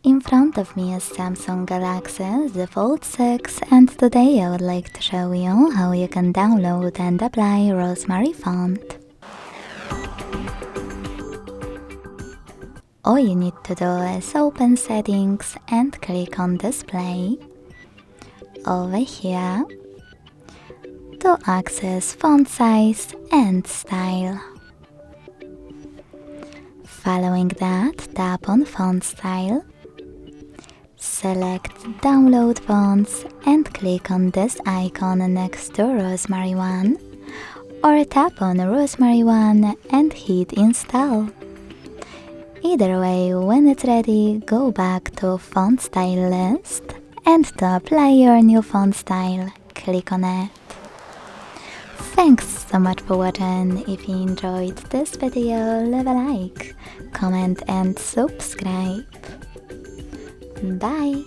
In front of me is Samsung Galaxy Z Fold 6, and today I would like to show you how you can download and apply Rosemary font. All you need to do is open Settings and click on Display. Over here to access font size and style. Following that, tap on Font Style. Select Download Fonts and click on this icon next to Rosemary 1, or tap on Rosemary 1 and hit Install. Either way, when it's ready, go back to Font Style list, and to apply your new font style, click on it. Thanks so much for watching. If you enjoyed this video, leave a like, comment and subscribe. Bye!